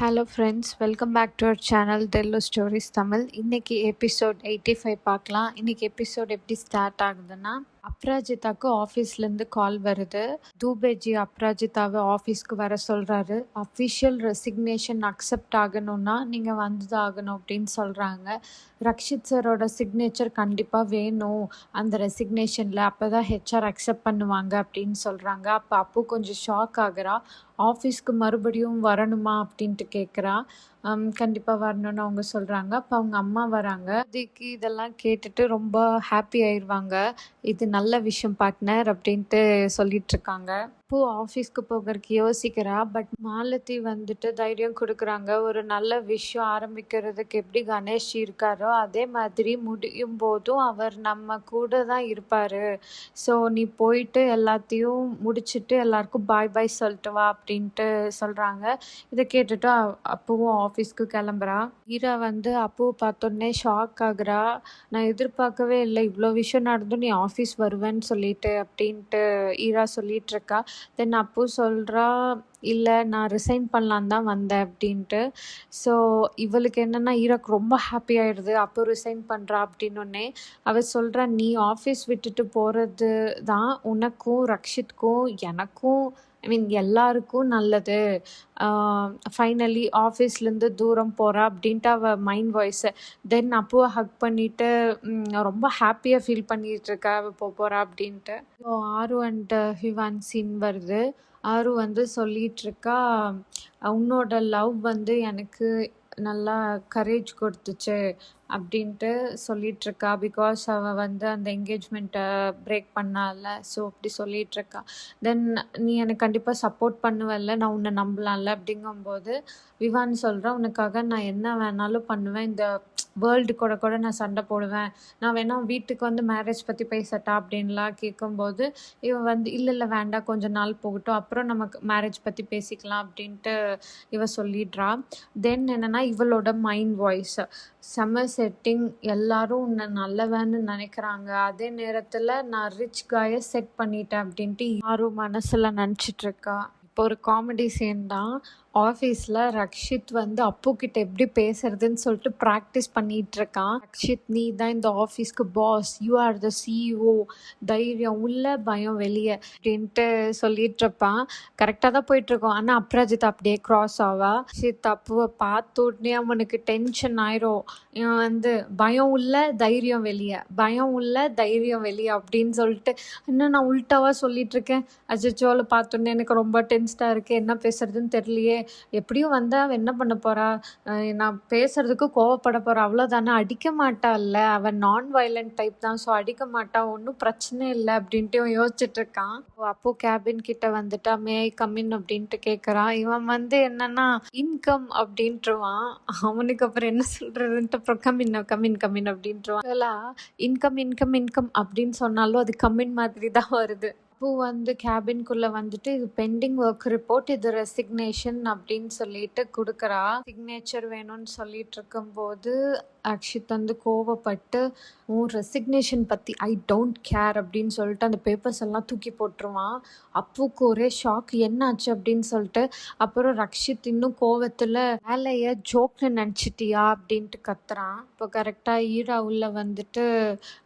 Hello friends, welcome back to our channel தெல்லோ stories Tamil. இன்றைக்கி episode 85 பார்க்கலாம். இன்றைக்கி எபிசோட் எப்படி ஸ்டார்ட் ஆகுதுன்னா, அப்ராஜிதாவுக்கு ஆஃபீஸ்லேருந்து கால் வருது. தூபேஜி அப்ராஜிதாவை ஆஃபீஸ்க்கு வர சொல்கிறாரு. அஃபிஷியல் ரெசிக்னேஷன் அக்செப்ட் ஆகணும்னா நீங்கள் வந்து ஆகணும் அப்படின்னு சொல்கிறாங்க. ரக்ஷித் சரோட சிக்னேச்சர் கண்டிப்பாக வேணும் அந்த ரெசிக்னேஷனில், அப்போ தான் ஹெச்ஆர் அக்செப்ட் பண்ணுவாங்க அப்படின்னு சொல்கிறாங்க. அப்போ அப்போ கொஞ்சம் ஷாக் ஆகுறா. ஆஃபீஸ்க்கு மறுபடியும் வரணுமா அப்படின்ட்டு கேட்குறா. கண்டிப்பாக வரணும்னு அவங்க சொல்கிறாங்க. அப்போ அவங்க அம்மா வராங்க. அதுக்கு இதெல்லாம் கேட்டுட்டு ரொம்ப ஹாப்பி ஆயிடுவாங்க. இது நல்ல விஷயம் பார்ட்னர் அப்படின்ட்டு சொல்லிட்டுருக்காங்க. அப்போ ஆஃபீஸ்க்கு போகிறதுக்கு யோசிக்கிறா. பட் மாலதி வந்துட்டு தைரியம் கொடுக்குறாங்க. ஒரு நல்ல விஷயம் ஆரம்பிக்கிறதுக்கு எப்படி கணேஷ் இருக்காரோ அதே மாதிரி முடியும் போதும் அவர் நம்ம கூட தான் இருப்பார். ஸோ நீ போயிட்டு எல்லாத்தையும் முடிச்சுட்டு எல்லாருக்கும் பாய் பாய் சொல்லிட்டு வா அப்படின்ட்டு சொல்கிறாங்க. இதை கேட்டுட்டு அப்பவும் ஆஃபீஸ்க்கு கிளம்புறா. ஈரா வந்து அப்போவை பார்த்தோன்னே ஷாக் ஆகுறா. நான் எதிர்பார்க்கவே இல்லை இவ்வளோ விஷயம் நடந்தும் நீ ஆஃபீஸ் வருவேன்னு சொல்லிட்டு அப்படின்ட்டு ஈரா சொல்லிட்டு இருக்கா. தென் அப்போ சொல்கிறா, இல்லை நான் ரிசைன் பண்ணலான் தான் வந்தேன் அப்படின்ட்டு. ஸோ இவளுக்கு என்னென்னா ஈராக்கு ரொம்ப ஹாப்பி ஆகிடுது. அப்போ ரிசைன் பண்ணுறா அப்படின்னோடனே அவள் சொல்கிறா, நீ ஆஃபீஸ் விட்டுட்டு போகிறது தான் உனக்கும் ரக்ஷித்க்கும் எனக்கும் எல்லாருக்கும் நல்லது. ஃபைனலி ஆஃபீஸ்லேருந்து தூரம் போகிறா அப்படின்ட்டு அவள் மைண்ட் வாய்ஸை. தென் அப்போவை ஹக் பண்ணிவிட்டு ரொம்ப ஹாப்பியாக ஃபீல் பண்ணிகிட்ருக்கா அவள் போகிறா அப்படின்ட்டு. ஸோ ஆரு அண்ட் ஹிவான் சீன் வருது. ஆரு வந்து சொல்லிகிட்ருக்கா, உன்னோட லவ் வந்து எனக்கு நல்லா கரேஜ் கொடுத்துச்சு அப்படின்ட்டு சொல்லிகிட்ருக்கா. பிகாஸ் அவள் வந்து அந்த என்கேஜ்மெண்ட்டை பிரேக் பண்ணால. ஸோ அப்படி சொல்லிகிட்ருக்கா. தென் நீ எனக்கு கண்டிப்பாக சப்போர்ட் பண்ணுவல்ல, நான் உன்னை நம்பலாம்ல அப்படிங்கும்போது விவான் சொல்கிறேன், உனக்காக நான் என்ன வேணாலும் பண்ணுவேன். இந்த வேர்ல்டு கூட நான் சண்டை போடுவேன். நான் வேணால் வீட்டுக்கு வந்து மேரேஜ் பற்றி பேசட்டா அப்படின்லாம் கேட்கும்போது இவன் வந்து இல்லை வேண்டாம், கொஞ்சம் நாள் போகட்டும், அப்புறம் நமக்கு மேரேஜ் பற்றி பேசிக்கலாம் அப்படின்ட்டு இவ சொல்லிடுறா. தென் என்னென்னா இவளோட மைண்ட் வாய்ஸ் செம்ம செட்டிங். எல்லாரும் உன்னை நல்லவன்னு நினைக்கிறாங்க, அதே நேரத்தில் நான் ரிச் காயை செட் பண்ணிட்டேன் அப்படின்ட்டு யாரும் மனசில் நினச்சிட்ருக்கா. இப்போ ஒரு காமெடி சீன் தான். ஆஃபீஸில் ரக்ஷித் வந்து அப்புக்கிட்ட எப்படி பேசுறதுன்னு சொல்லிட்டு ப்ராக்டிஸ் பண்ணிகிட்ருக்கான். ரக்ஷித், நீ தான் இந்த ஆஃபீஸ்க்கு boss, you are the CEO, தைரியம் உள்ள பயம் வெளியே அப்படின்ட்டு சொல்லிகிட்ருப்பான். கரெக்டாக தான் போயிட்டுருக்கோம். ஆனால் அப்ராஜித் அப்படியே க்ராஸ் ஆவா. ரக்ஷித் அப்புவை பார்த்த உடனே அவனுக்கு டென்ஷன் ஆயிரும். இவன் வந்து பயம் உள்ள தைரியம் வெளியே, பயம் உள்ள தைரியம் வெளியே அப்படின்னு சொல்லிட்டு இன்னும் நான் உல்ட்டாவாக சொல்லிகிட்ருக்கேன். அஜிச்சோவில் பார்த்தோன்னே எனக்கு ரொம்ப டென்ஸ்டாக இருக்குது, என்ன பேசுறதுன்னு தெரியலையே. எப்படியும் வந்து அவன் என்ன பண்ண போறா, நான் பேசுறதுக்கு கோவப்பட போறா, அவ்வளோதானே. அடிக்க மாட்டாள்ல, அவன் நான் வயலண்ட் டைப் தான். ஸோ அடிக்க மாட்டா, ஒன்றும் பிரச்சனை இல்லை அப்படின்ட்டு இவன் யோசிச்சுட்டு இருக்கான். அப்போ கேபின் கிட்ட வந்துட்டா, மே ஐ கம்மின் அப்படின்ட்டு கேட்குறான். இவன் வந்து என்னன்னா இன்கம் அப்படின்ட்டுருவான். அவனுக்கு அப்புறம் என்ன சொல்றதுன்ட்டு அப்புறம் கம்மின் அப்படின்ட்டுருவான். இன்கம் இன்கம் இன்கம் அப்படின்னு சொன்னாலும் அது கம்மின் மாதிரி தான் வருது. அப்போ வந்து கேபின்குள்ளே வந்துட்டு இது பெண்டிங் ஒர்க் ரிப்போர்ட், இது ரெசிக்னேஷன் அப்படின்னு சொல்லிட்டு கொடுக்குறா. சிக்னேச்சர் வேணும்னு சொல்லிட்டு இருக்கும்போது அக்ஷித் வந்து கோவப்பட்டு, உன் ரெசிக்னேஷன் பற்றி ஐ டோன்ட் கேர் அப்படின்னு சொல்லிட்டு அந்த பேப்பர்ஸ் எல்லாம் தூக்கி போட்டுருவான். அப்புக்கு ஒரே ஷாக், என்னாச்சு அப்படின்னு சொல்லிட்டு. அப்புறம் ரக்ஷித் இன்னும் கோவத்தில், வேலையை ஜோக்னு நினச்சிட்டியா அப்படின்ட்டு கத்துறான். இப்போ கரெக்டாக ஈரா உள்ள வந்துட்டு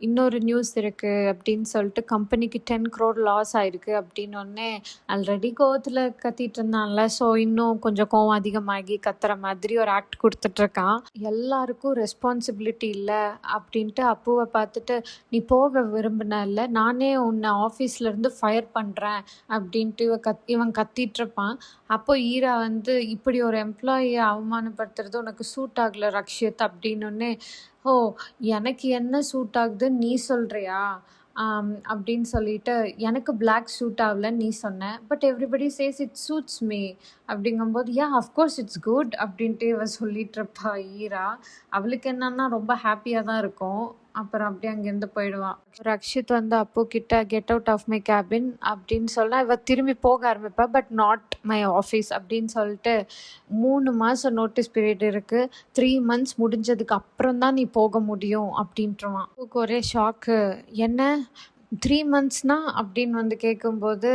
இன்னொரு நியூஸ் இருக்குது அப்படின்னு சொல்லிட்டு, கம்பெனிக்கு 10 crore லாஸ் ஆயிருக்கு அப்படின்னோடனே ஆல்ரெடி கோவத்தில் கத்திட்டு இருந்தான்ல, ஸோ இன்னும் கொஞ்சம் கோவம் அதிகமாகி கத்துற மாதிரி ஒரு ஆக்ட் கொடுத்துட்ருக்கான். எல்லாருக்கும் ரெஸ்பான்சிபிலிட்டி இல்லை அப்படின்ட்டு அப்புவை பார்த்துட்டு, நீ போக விரும்பினல, நானே உன்னை ஆஃபீஸ்லேருந்து ஃபயர் பண்ணுறேன் அப்படின்ட்டு இவன் கத்திகிட்ருப்பான். அப்போ ஈரா வந்து, இப்படி ஒரு எம்ப்ளாயியை அவமானப்படுத்துறது உனக்கு சூட் ஆகலை ரக்ஷித் அப்படின்னோடனே, ஓ எனக்கு என்ன சூட் ஆகுதுன்னு நீ சொல்கிறியா அப்படின்னு சொல்லிட்டு, எனக்கு பிளாக் சூட் ஆகலன்னு நீ சொன்ன, but everybody says it suits me அப்படிங்கும்போது, அஃப்கோர்ஸ் இட்ஸ் குட் அப்படின்ட்டு இவ சொல்லிகிட்ருப்பா ஈரா. அவளுக்கு என்னன்னா ரொம்ப ஹாப்பியாக தான் இருக்கும். அப்புறம் அப்படியே அங்கேருந்து போயிடுவான். ரக்ஷித் வந்து அப்போ கிட்ட get out of my cabin அப்படின்னு சொன்னால் இவ திரும்பி போக ஆரம்பிப்பா. பட் நாட் மை ஆஃபீஸ் அப்படின்னு சொல்லிட்டு 3 மாதம் நோட்டீஸ் பீரியட் இருக்குது, 3 months முடிஞ்சதுக்கு அப்புறம் தான் நீ போக முடியும் அப்படின்ட்டுருவான். ஒரே ஷாக்கு, என்ன 3 monthsனா அப்படின்னு வந்து கேட்கும்போது,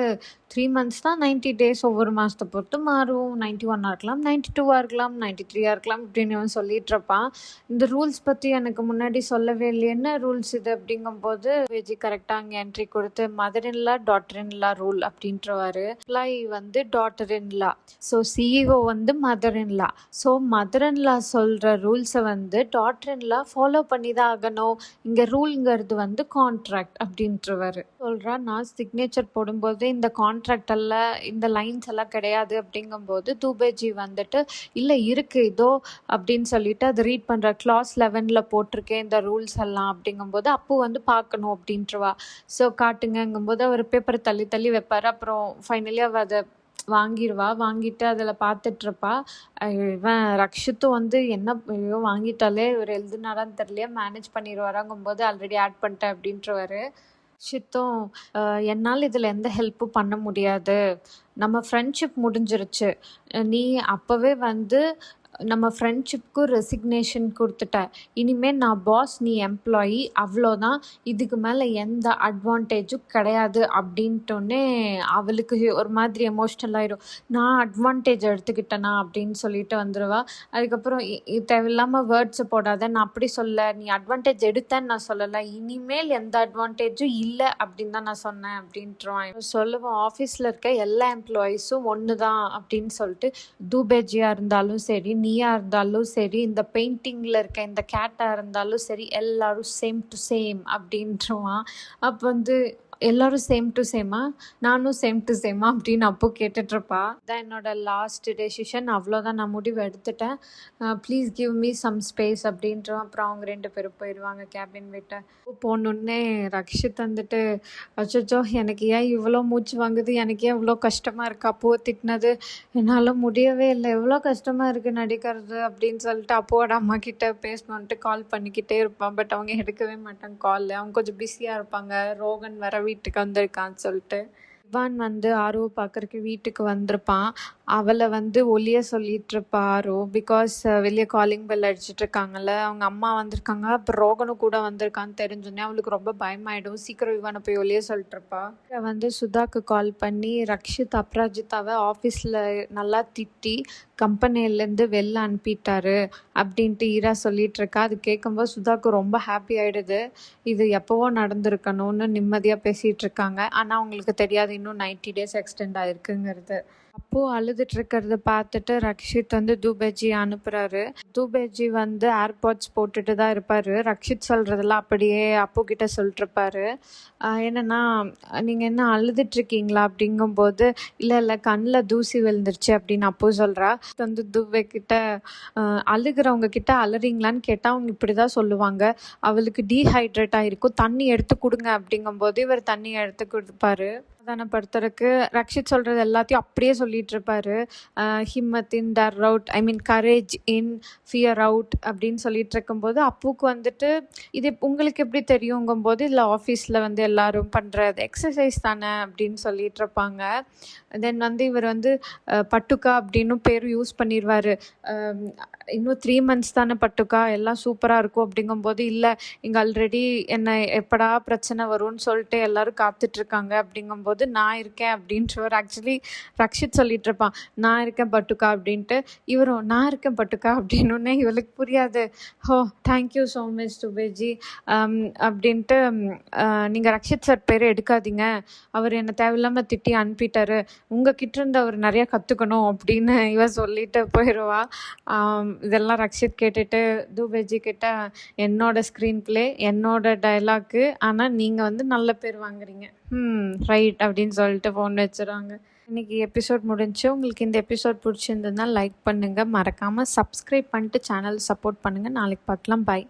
3 மந்த்ஸ் தான் 90 டேஸ். ஒவ்வொரு மாதத்தை பொறுத்து மாறும். 91 இருக்கலாம், 92 இருக்கலாம், 93 இருக்கலாம் இப்படின்னு அவன் சொல்லிட்டு இருப்பான். இந்த ரூல்ஸ் பற்றி எனக்கு முன்னாடி சொல்லவே இல்லை, என்ன ரூல்ஸ் இது அப்படிங்கும்போது விஜி கரெக்டாக அங்கே என்ட்ரி கொடுத்து mother in law daughter in law rule அப்படின்றவாரு. எம்ப்ளாயி வந்து டாட்டர் இன்லா, ஸோ சிஇஓ வந்து mother in law. So mother in law சொல்கிற ரூல்ஸை வந்து டாட்டர் இன்லா ஃபாலோ பண்ணி தான் ஆகணும். இங்கே ரூல்ங்கிறது வந்து கான்ட்ராக்ட் அப்படின்றவாரு. சொல்கிறா, நான் சிக்னேச்சர் போடும்போது இந்த கான்ட்ராக்ட் எல்லாம் இந்த லைன்ஸ் எல்லாம் கிடையாது அப்படிங்கும்போது தூபேஜி வந்துட்டு இல்லை இருக்குது இதோ அப்படின்னு சொல்லிட்டு அதை ரீட் பண்ணுற கிளாஸ் 11ல் போட்டிருக்கேன் இந்த ரூல்ஸ் எல்லாம் அப்படிங்கும்போது அப்போ வந்து பார்க்கணும் அப்படின்றவா. ஸோ காட்டுங்கங்கும்போது அவர் பேப்பரை தள்ளி தள்ளி வைப்பார். அப்புறம் ஃபைனலி அவள் அதை வாங்கிட்டு அதில் பார்த்துட்ருப்பா. இவன் ரக்ஷித்தும் வந்து என்ன ஐயோ வாங்கிட்டாலே இவர் எழுதுனாரான்னு தெரியலையே, மேனேஜ் பண்ணிடுவாராங்கும்போது ஆல்ரெடி ஆட் பண்ணிட்டேன் அப்படின்றவாரு. ரக்ஷித்தும் என்னால் இதில் எந்த ஹெல்ப்பும் பண்ண முடியாது, நம்ம ஃப்ரெண்ட்ஷிப் முடிஞ்சிருச்சு, நீ அப்போவே வந்து நம்ம ஃப்ரெண்ட்ஷிப்க்கு ரெசிக்னேஷன் கொடுத்துட்ட, இனிமேல் நான் பாஸ் நீ எம்ப்ளாயி அவ்வளோதான், இதுக்கு மேலே எந்த அட்வான்டேஜும் கிடையாது அப்படின்ட்டோன்னே அவளுக்கு ஒரு மாதிரி எமோஷ்னல் ஆயிடும். நான் அட்வான்டேஜ் எடுத்துக்கிட்டேனா அப்படின்னு சொல்லிட்டு வந்துடுவா. அதுக்கப்புறம் தேவையில்லாமல் வேர்ட்ஸை போடாத, நான் அப்படி சொல்ல, நீ அட்வான்டேஜ் எடுத்தேன்னு நான் சொல்லலை, இனிமேல் எந்த அட்வான்டேஜும் இல்லை அப்படின்னு தான் நான் சொன்னேன் அப்படின்ட்டுருவான். சொல்லுவோம் ஆஃபீஸில் இருக்க எல்லா எம்ப்ளாயீஸும் ஒன்று தான் அப்படின்னு சொல்லிட்டு, தூபேஜியாக இருந்தாலும் சரி, நீயா இருந்தாலும் சரி, இந்த பெயிண்டிங்கில் இருக்க இந்த கேட்டாக இருந்தாலும் சரி, எல்லாரும் சேம் டு சேம் அப்படின்ட்டுருவான். அப்போ வந்து எல்லாரும் சேம் டு சேமா, நானும் சேம் டு சேமா அப்படின்னு அப்போ கேட்டுட்ருப்பா. இதான் என்னோட லாஸ்ட் டெசிஷன், அவ்வளோதான், நான் முடிவு எடுத்துட்டேன், please give me some space அப்படின்றோம். அப்புறம் அவங்க 2 பேரும் போயிடுவாங்க கேபின் விட்டு. போனோடனே ரக்ஷித் வந்துட்டு அச்சோ எனக்கு ஏன் இவ்வளோ மூச்சு வாங்குது, எனக்கு ஏன் இவ்வளோ கஷ்டமாக இருக்கு, அப்போ திட்டினது என்னால் முடியவே இல்லை, எவ்வளோ கஷ்டமாக இருக்குது நடிக்கிறது அப்படின்னு சொல்லிட்டு அப்போட அம்மா கிட்ட பேசணுன்ட்டு கால் பண்ணிக்கிட்டே இருப்பான். பட் அவங்க எடுக்கவே மாட்டாங்க கால், அவங்க கொஞ்சம் பிஸியாக இருப்பாங்க. ரோகன் வர வீட்டுக்கு வந்திருக்கான்னு சொல்லிட்டு இவான் வந்து ஆர்வ பார்க்கறக்கு வீட்டுக்கு வந்திருப்பான். அவளை வந்து ஒளிய சொல்லிட்டு இருப்பா ஆரோ, பிகாஸ் வெளியே காலிங் பெல் அடிச்சிட்டு இருக்காங்கல்ல, அவங்க அம்மா வந்திருக்காங்க. அப்புறம் ரோகனும் கூட வந்திருக்கான்னு தெரிஞ்சோன்னே அவளுக்கு ரொம்ப பயமாயிடும். சீக்கிரம் இவானை போய் ஒளிய சொல்லிட்டு இருப்பா. வந்து சுதாக்கு கால் பண்ணி ரக்ஷித் அப்ராஜிதாவை ஆஃபீஸில் நல்லா திட்டி கம்பெனிலேருந்து வெளில அனுப்பிட்டாரு அப்படின்ட்டு ஈரா சொல்லிட்டு இருக்கா. அது கேட்கும்போது சுதாக்கு ரொம்ப ஹாப்பி ஆகிடுது. இது எப்போவோ நடந்திருக்கணும்னு நிம்மதியாக பேசிகிட்டு இருக்காங்க. ஆனால் அவங்களுக்கு தெரியாது இன்னும் 90 டேஸ் எக்ஸ்டெண்ட் ஆகிருக்குங்கிறது. அப்போது அழுதுட்டு இருக்கிறத பார்த்துட்டு ரக்ஷித் வந்து தூபேஜி அனுப்புகிறாரு. தூபேஜி வந்து ஏர்பாட்ஸ் போட்டுட்டு தான் இருப்பார். ரக்ஷித் சொல்கிறதெல்லாம் அப்படியே அப்போ கிட்ட சொல்லிட்டுருப்பாரு. என்னென்னா, நீங்கள் என்ன அழுதுட்ருக்கீங்களா அப்படிங்கும்போது, இல்லை கண்ணில் தூசி விழுந்துருச்சு அப்படின்னு அப்போ சொல்கிறா. வந்து தூபே கிட்ட அழுகிறவங்க கிட்ட அழுறீங்களான்னு கேட்டால் அவங்க இப்படி தான் சொல்லுவாங்க, அவளுக்கு டீஹைட்ரேட் ஆகிருக்கும், தண்ணி எடுத்து கொடுங்க அப்படிங்கும்போது இவர் தண்ணி எடுத்து கொடுப்பாரு. சமாதானப்படுத்துறதுக்கு ரக்ஷித் சொல்கிறது எல்லாத்தையும் அப்படியே சொல்லிட்டு இருப்பாரு. ஹிம்மத் இன் டர் அவுட், ஐ மீன் கரேஜ் இன் ஃபியர் அவுட் அப்படின்னு சொல்லிட்டு இருக்கும்போது அப்புக்கு வந்துட்டு இது உங்களுக்கு எப்படி தெரியுங்கும்போது இல்லை ஆஃபீஸில் வந்து எல்லாரும் பண்ணுறது எக்ஸசைஸ் தானே அப்படின்னு சொல்லிட்டு இருப்பாங்க. தென் வந்து இவர் வந்து பட்டுக்கா அப்படின்னு பேர் யூஸ் பண்ணிடுவார். இன்னும் 3 மந்த்ஸ் தானே பட்டுக்கா, எல்லாம் சூப்பராக இருக்கும் அப்படிங்கும்போது, இல்லை இங்கே ஆல்ரெடி என்ன எப்படா பிரச்சனை வரும்னு சொல்லிட்டு எல்லாரும் காத்துட்ருக்காங்க அப்படிங்கும்போது நான் இருக்கேன் அப்படின்றவர் ஆக்சுவலி ரக்ஷித் சொல்லிட்டு இருப்பான், நான் இருக்கேன் பட்டுக்கா அப்படின்ட்டு. இவரும் நான் இருக்கேன் பட்டுக்கா அப்படின்னே இவளுக்கு புரியாது. ஹோ தேங்க்யூ ஸோ மச் துபேஜி அப்படின்ட்டு, நீங்கள் ரக்ஷித் சார் பேர் எடுக்காதீங்க, அவர் என்னை தேவையில்லாமல் திட்டி அனுப்பிட்டாரு, உங்ககிட்ட இருந்து அவர் நிறையா கற்றுக்கணும் அப்படின்னு இவ சொல்லிட்டு போயிடுவா. இதெல்லாம் ரக்ஷித் கேட்டுட்டு தூபேஜி கிட்ட, என்னோட ஸ்க்ரீன் பிளே என்னோட டைலாக்கு, ஆனால் நீங்கள் வந்து நல்ல பேர் வாங்குறீங்க, ரைட் அப்படின்னு சொல்லிட்டு ஃபோன் வச்சுருவாங்க. இன்றைக்கி எபிசோட் முடிஞ்சு. உங்களுக்கு இந்த எபிசோட் பிடிச்சிருந்ததுன்னா லைக் பண்ணுங்கள், மறக்காமல் சப்ஸ்கிரைப் பண்ணிட்டு சேனல் சப்போர்ட் பண்ணுங்கள். நாளைக்கு பார்க்கலாம், பாய்.